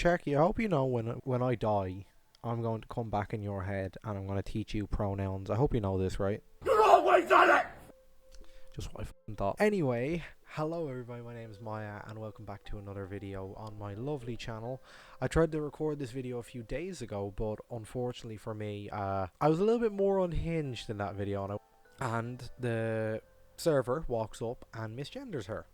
Sharky, I hope you know when I die, I'm going to come back in your head and I'm going to teach you pronouns. I hope you know this, right? You've always done it! Just what I thought. Anyway, hello everybody, my name is Maya and welcome back to another video on my lovely channel. I tried to record this video a few days ago, but unfortunately for me, I was a little bit more unhinged in that video, and the server walks up and misgenders her.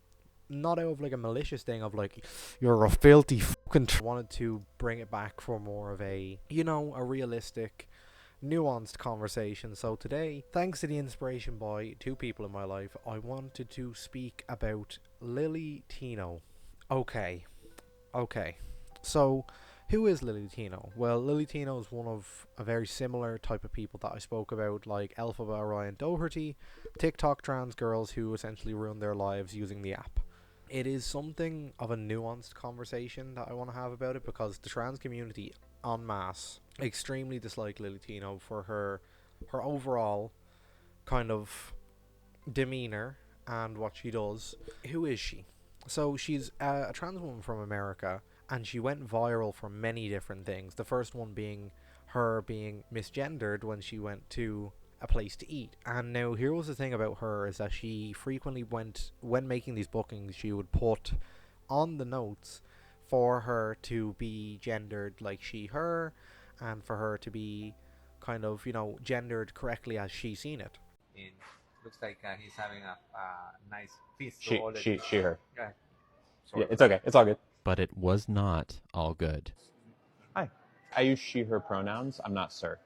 Not out of like a malicious thing of like, you're a filthy fucking wanted to bring it back for more of a, a realistic, nuanced conversation. So today, thanks to the inspiration by two people in my life, I wanted to speak about Lilly Tino. Okay. So who is Lilly Tino? Well, Lilly Tino is one of a very similar type of people that I spoke about, like Elphaba Ryan Doherty, TikTok trans girls who essentially ruin their lives using the app. It is something of a nuanced conversation that I want to have about it, because the trans community en masse extremely dislike Lilly Tino for her overall kind of demeanor and what she does. Who is she? So she's a trans woman from America, and she went viral for many different things. The first one being her being misgendered when she went to a place to eat. And now here was the thing about her, is that she frequently went, when making these bookings, she would put on the notes for her to be gendered like she, her, and for her to be kind of, gendered correctly as she seen it. In looks like he's having a nice feast. She, her. Yeah. Yeah, it's okay. It's all good. But it was not all good. Hi. I use she, her pronouns. I'm not sir.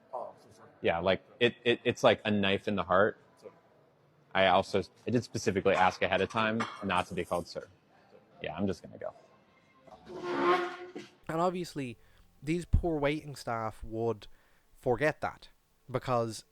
Yeah, like it's like a knife in the heart. I did specifically ask ahead of time not to be called sir. Yeah, I'm just gonna go. And obviously, these poor waiting staff would forget that, because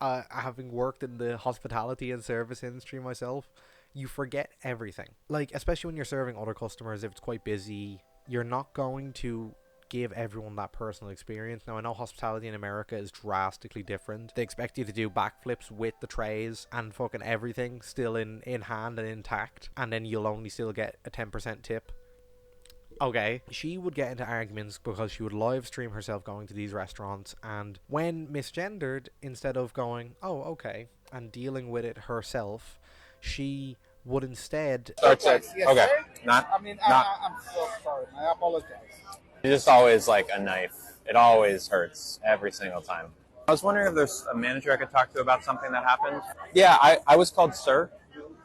having worked in the hospitality and service industry myself, you forget everything. Like, especially when you're serving other customers, if it's quite busy, you're not going to give everyone that personal experience. Now, I know hospitality in America is drastically different. They expect you to do backflips with the trays and fucking everything still in hand and intact, and then you'll only still get a 10% tip. Okay, she would get into arguments because she would live stream herself going to these restaurants, and when misgendered, instead of going, oh, okay, and dealing with it herself, she would instead... Okay. Yes, Not. I'm so sorry. I apologize. It's just always like a knife. It always hurts every single time. I was wondering if there's a manager I could talk to about something that happened. Yeah, I was called sir.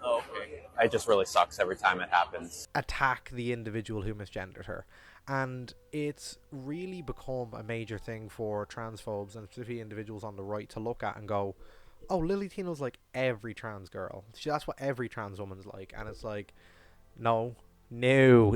Oh, okay. It just really sucks every time it happens. Attack the individual who misgendered her. And it's really become a major thing for transphobes and specifically individuals on the right to look at and go, oh, Lilly Tino's like every trans girl. That's what every trans woman's like. And it's like, no. No.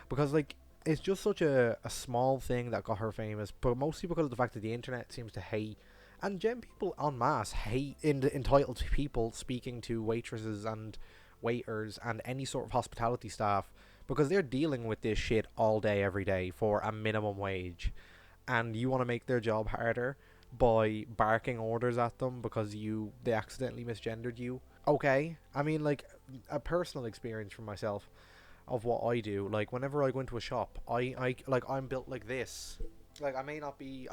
Because, like, it's just such a small thing that got her famous, but mostly because of the fact that the internet seems to hate, and gen people en masse hate entitled people speaking to waitresses and waiters and any sort of hospitality staff, because they're dealing with this shit all day, every day for a minimum wage. And you want to make their job harder by barking orders at them because they accidentally misgendered you. Okay, I mean, like, a personal experience from myself of what I do, like, whenever I go into a shop, I'm built like this. Like, I may not be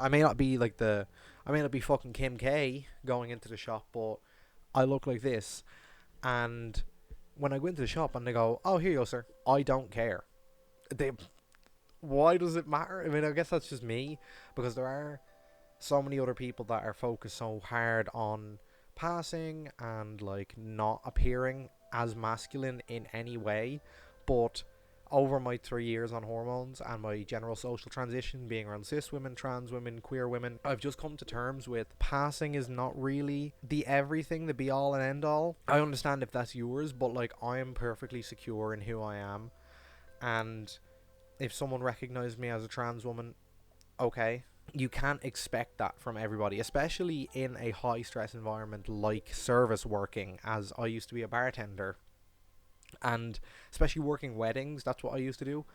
fucking Kim K going into the shop, but I look like this. And when I go into the shop and they go, oh, here you go, sir, I don't care. Why does it matter? I mean, I guess that's just me, because there are so many other people that are focused so hard on passing and, like, not appearing as masculine in any way. But over my 3 years on hormones and my general social transition, being around cis women, trans women, queer women, I've just come to terms with passing is not really the everything, the be all and end all. I understand if that's yours, but, like, I am perfectly secure in who I am. And if someone recognized me as a trans woman, okay. You can't expect that from everybody, especially in a high stress environment like service working, as I used to be a bartender. And especially working weddings, that's what I used to do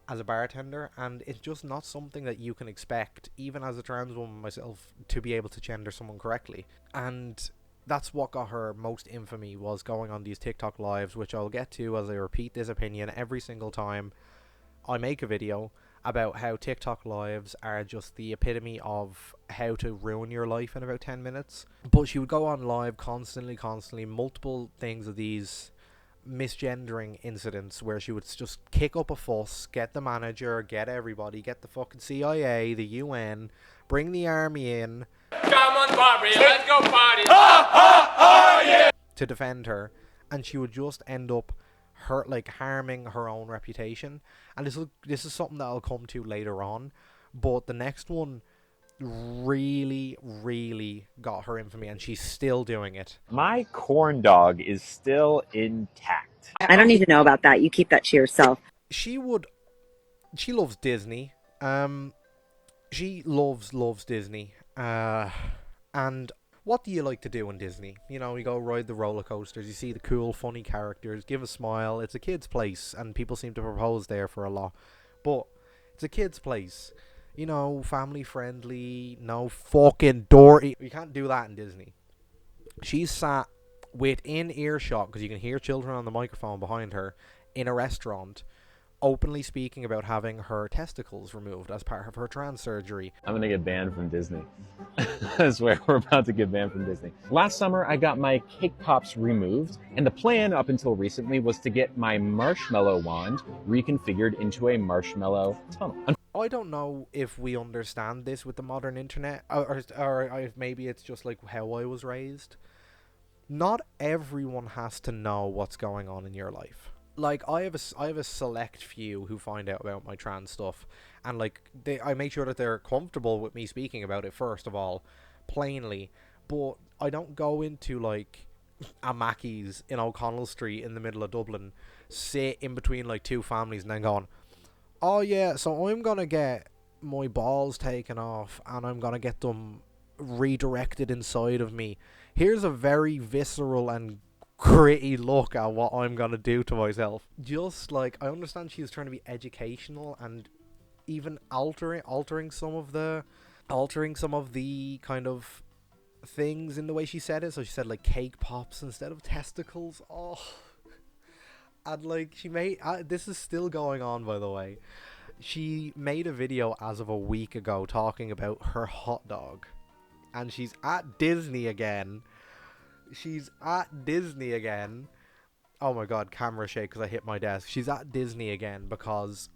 as a bartender, and it's just not something that you can expect, even as a trans woman myself, to be able to gender someone correctly. And That's what got her most infamy, was going on these TikTok lives, which I'll get to as I repeat this opinion every single time I make a video about how TikTok lives are just the epitome of how to ruin your life in about 10 minutes. But she would go on live constantly, multiple things of these misgendering incidents where she would just kick up a fuss, get the manager, get everybody, get the fucking CIA, the UN, bring the army in. Come on, Barbie, let's go party! To defend her, and she would just end up harming her own reputation. And this is something that I'll come to later on, but the next one really got her infamy, and she's still doing it. My corn dog is still intact. I don't need to know about that. You keep that to yourself. She loves Disney. She loves Disney. And what do you like to do in Disney? You know, you go ride the roller coasters, you see the cool, funny characters, give a smile. It's a kid's place, and people seem to propose there for a lot. But it's a kid's place. You know, family friendly, no fucking dirty. You can't do that in Disney. She's sat within earshot, because you can hear children on the microphone behind her, in a restaurant, openly speaking about having her testicles removed as part of her trans surgery. I'm gonna get banned from Disney. I swear, we're about to get banned from Disney. Last summer, I got my cake pops removed, and the plan up until recently was to get my marshmallow wand reconfigured into a marshmallow tunnel. I don't know if we understand this with the modern internet, or maybe it's just like how I was raised. Not everyone has to know what's going on in your life. Like, I have a select few who find out about my trans stuff, and I make sure that they're comfortable with me speaking about it first of all, plainly. But I don't go into like a Mackey's in O'Connell Street in the middle of Dublin, sit in between like two families, and then going, oh yeah, so I'm gonna get my balls taken off, and I'm gonna get them redirected inside of me. Here's a very visceral and gritty look at what I'm gonna do to myself. Just like, I understand she's trying to be educational and even altering some of the kind of things in the way she said it. So she said like cake pops instead of testicles. Oh, and like she made this is still going on, by the way. She made a video as of a week ago talking about her hot dog, and she's at Disney again. Oh my god, camera shake because I hit my desk. She's at Disney again because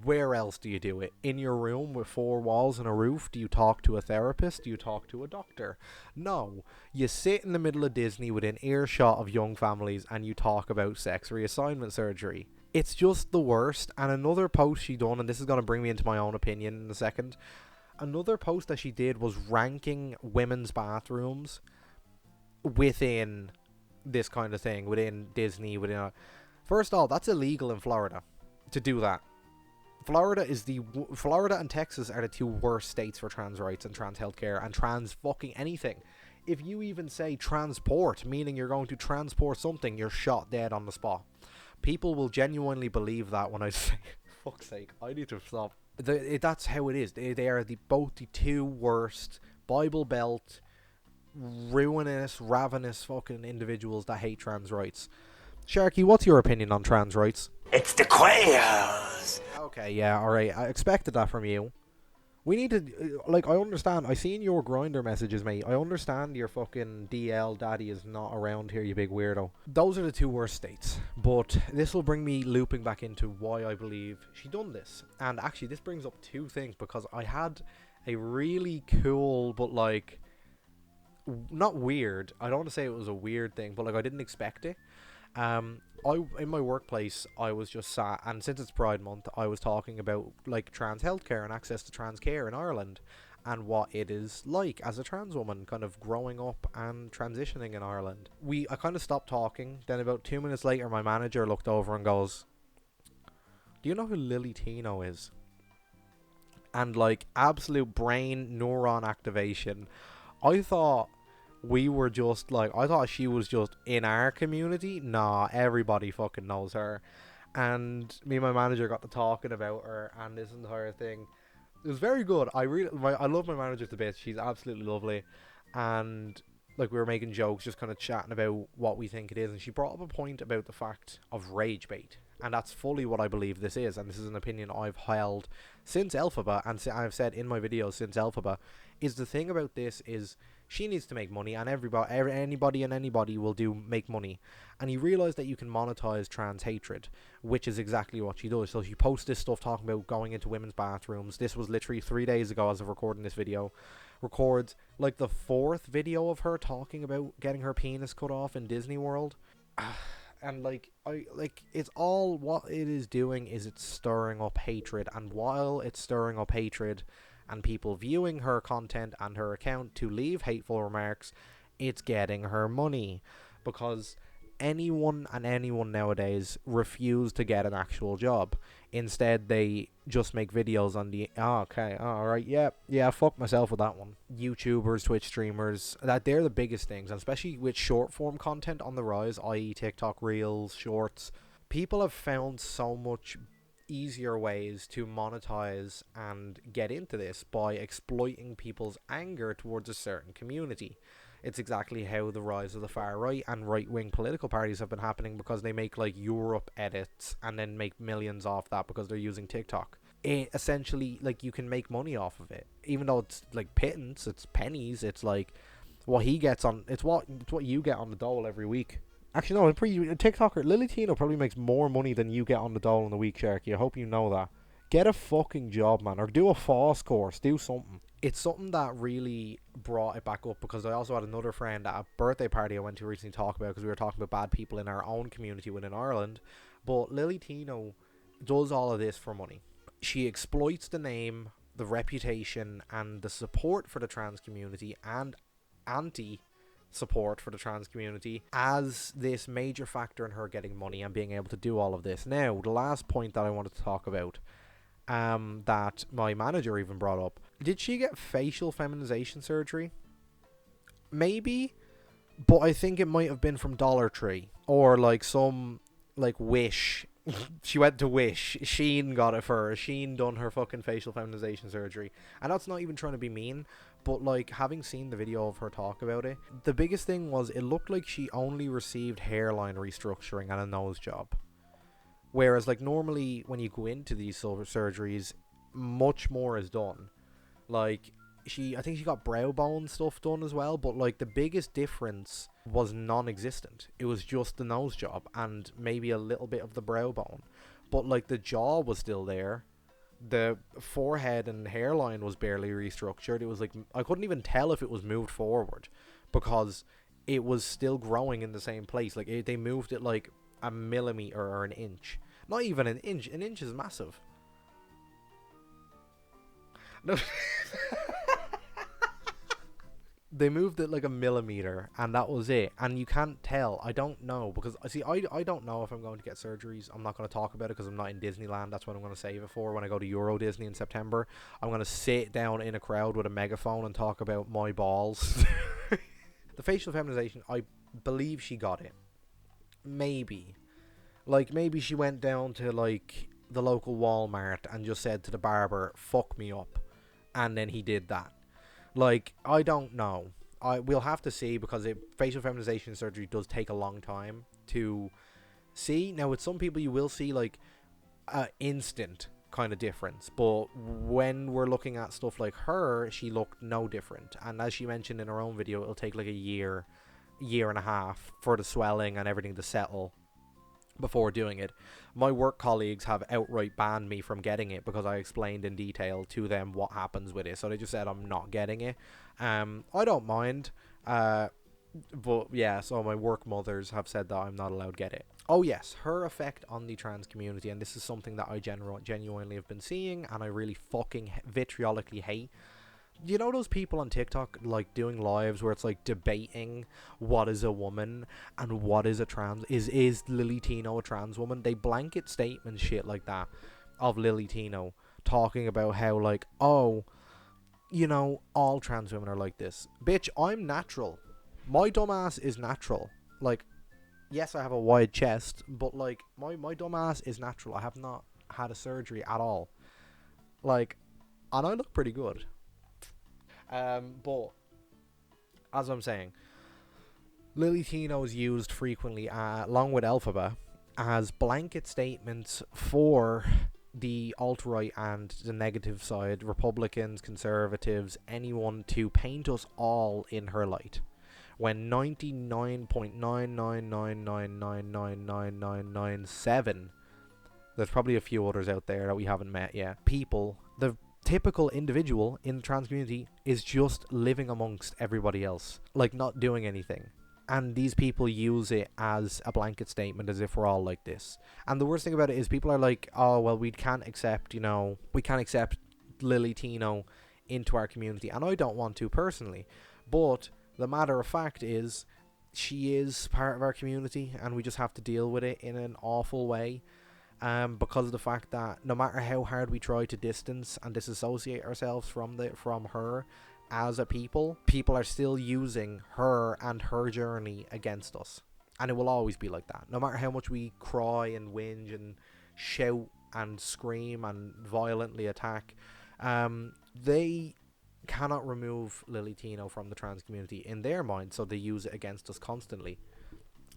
where else do you do it? In your room with four walls and a roof? Do you talk to a therapist? Do you talk to a doctor? No. You sit in the middle of Disney within earshot of young families and you talk about sex reassignment surgery. It's just the worst. And another post she done, and this is going to bring me into my own opinion in a second. Another post that she did was ranking women's bathrooms within this kind of thing, within Disney, first of all, that's illegal in Florida to do that. Florida and Texas are the two worst states for trans rights and trans healthcare and trans fucking anything. If you even say transport, meaning you're going to transport something, you're shot dead on the spot. People will genuinely believe that when I say, fuck's sake, I need to stop. That's how it is. They are both the two worst Bible Belt ruinous, ravenous fucking individuals that hate trans rights. Sharky, what's your opinion on trans rights? It's the queers. Okay, yeah, alright. I expected that from you. We need to, I understand. I seen your Grindr messages, mate. I understand your fucking DL daddy is not around here, you big weirdo. Those are the two worst states. But this will bring me looping back into why I believe she done this. And actually, this brings up two things, because I had a really cool, but not weird. I don't want to say it was a weird thing, but I didn't expect it. In my workplace, I was just sat, and since it's Pride Month, I was talking about trans healthcare and access to trans care in Ireland, and what it is like as a trans woman, kind of growing up and transitioning in Ireland. I kind of stopped talking. Then about 2 minutes later, my manager looked over and goes, "Do you know who Lilly Tino is?" And absolute brain neuron activation. I thought we were just I thought she was just in our community. Nah, everybody fucking knows her. And me and my manager got to talking about her and this entire thing. It was very good. I love my manager to bits. She's absolutely lovely. And like we were making jokes, just kind of chatting about what we think it is, and she brought up a point about the fact of rage bait, and that's fully what I believe this is, and this is an opinion I've held since Elphaba, and I've said in my videos since Elphaba, is the thing about this is she needs to make money, and anybody will make money, and you realize that you can monetize trans hatred, which is exactly what she does. So she posts this stuff talking about going into women's bathrooms. This was literally 3 days ago as of recording this video. Records like the 4th video of her talking about getting her penis cut off in Disney World. And like it's all, what it is doing is it's stirring up hatred, and while it's stirring up hatred and people viewing her content and her account to leave hateful remarks, it's getting her money, because anyone nowadays refuse to get an actual job. Instead, they just make videos on the alright, yeah, fuck myself with that one. YouTubers, Twitch streamers, that they're the biggest things, and especially with short form content on the rise, i.e. TikTok Reels, Shorts. People have found so much easier ways to monetize and get into this by exploiting people's anger towards a certain community. It's exactly how the rise of the far right and right-wing political parties have been happening, because they make like Europe edits and then make millions off that because they're using TikTok. It essentially, like, you can make money off of it, even though it's like pittance, it's pennies. It's like what he gets on, it's what you get on the dole every week. Actually, no, TikToker Lilly Tino probably makes more money than you get on the dole in the week, Sharky. I hope you know that. Get a fucking job, man, or do a FOSS course, do something. It's something that really brought it back up, because I also had another friend at a birthday party I went to recently talk about, because we were talking about bad people in our own community within Ireland. But Lilly Tino does all of this for money. She exploits the name, the reputation, and the support for the trans community, and anti-support for the trans community, as this major factor in her getting money and being able to do all of this. Now, the last point that I wanted to talk about, that my manager even brought up. Did she get facial feminization surgery? Maybe, but I think it might have been from Dollar Tree, or like some, like, Wish. She went to Wish. Shein got it for her. Shein done her fucking facial feminization surgery. And that's not even trying to be mean, but like, having seen the video of her talk about it, the biggest thing was it looked like she only received hairline restructuring and a nose job. Whereas, like, normally when you go into these surgeries, much more is done. Like, I think she got brow bone stuff done as well, but like the biggest difference was non-existent. It was just the nose job and maybe a little bit of the brow bone. But like, the jaw was still there. The forehead and hairline was barely restructured. It was like, I couldn't even tell if it was moved forward, because it was still growing in the same place. Like, they moved it like a millimeter or an inch. Not even an inch. An inch is massive. No. They moved it like a millimeter, and that was it. And you can't tell. I don't know, because I don't know if I'm going to get surgeries. I'm not going to talk about it because I'm not in Disneyland. That's what I'm going to save it for when I go to Euro Disney in September. I'm going to sit down in a crowd with a megaphone and talk about my balls. The facial feminization, I believe she got it. Maybe. Like, maybe she went down to like the local Walmart and just said to the barber, "Fuck me up," and then he did that. Like, I don't know. We'll have to see, because facial feminization surgery does take a long time to see. Now, with some people, you will see like an instant kind of difference, but when we're looking at stuff like her, she looked no different. And as she mentioned in her own video, it'll take like a year and a half for the swelling and everything to settle before doing it. My work colleagues have outright banned me from getting it because I explained in detail to them what happens with it, so they just said I'm not getting it. I don't mind, but yeah, so my work mothers have said that I'm not allowed to get it. Oh yes, her effect on the trans community, and this is something that I genuinely have been seeing, and I really fucking vitriolically hate. You know those people on TikTok, like, doing lives where it's like debating what is a woman and what is a trans, is Lilly Tino a trans woman? They blanket statement shit like that of Lilly Tino, talking about how like, oh, you know, all trans women are like this. Bitch, I'm natural. My dumbass is natural. Like, yes, I have a wide chest, but like, my dumbass is natural. I have not had a surgery at all. Like, and I look pretty good. But as I'm saying, Lilly Tino is used frequently, along with Elphaba, as blanket statements for the alt-right and the negative side, Republicans, Conservatives, anyone, to paint us all in her light. When 99.999999997, there's probably a few others out there that we haven't met yet, people, the typical individual in the trans community is just living amongst everybody else, like not doing anything. And these people use it as a blanket statement, as if we're all like this. And the worst thing about it is people are like, oh, well, we can't accept, we can't accept Lilly Tino into our community. And I don't want to personally. But the matter of fact is, she is part of our community, and we just have to deal with it in an awful way. Because of the fact that no matter how hard we try to distance and disassociate ourselves from her, as a people are still using her and her journey against us, and it will always be like that. No matter how much we cry and whinge and shout and scream and violently attack, they cannot remove Lilly Tino from the trans community in their mind, so they use it against us constantly.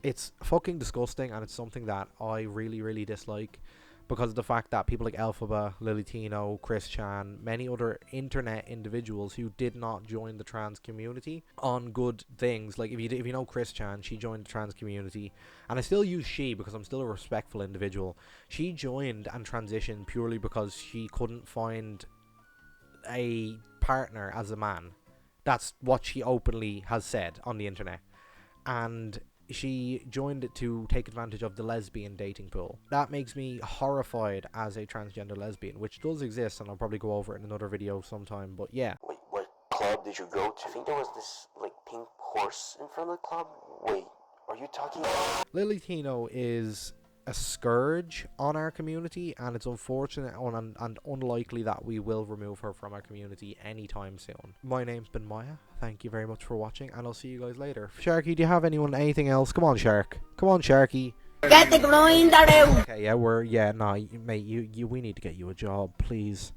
It's fucking disgusting, and it's something that I really, really dislike, because of the fact that people like Elphaba, Lilly Tino, Chris Chan, many other internet individuals who did not join the trans community on good things. Like if you know Chris Chan, she joined the trans community, and I still use she because I'm still a respectful individual. She joined and transitioned purely because she couldn't find a partner as a man. That's what she openly has said on the internet. And she joined it to take advantage of the lesbian dating pool. That makes me horrified as a transgender lesbian, which does exist, and I'll probably go over it in another video sometime, but yeah. Wait, what club did you go to? I think there was this, like, pink horse in front of the club. Wait, are you talking about... Lilly Tino is a scourge on our community, and it's unfortunate and unlikely that we will remove her from our community anytime soon. My name's been Maya. Thank you very much for watching, and I'll see you guys later. Sharky, do you have anything else? Come on, Shark. Come on, Sharky. Get the grinder out. Okay, yeah, mate, we need to get you a job, please.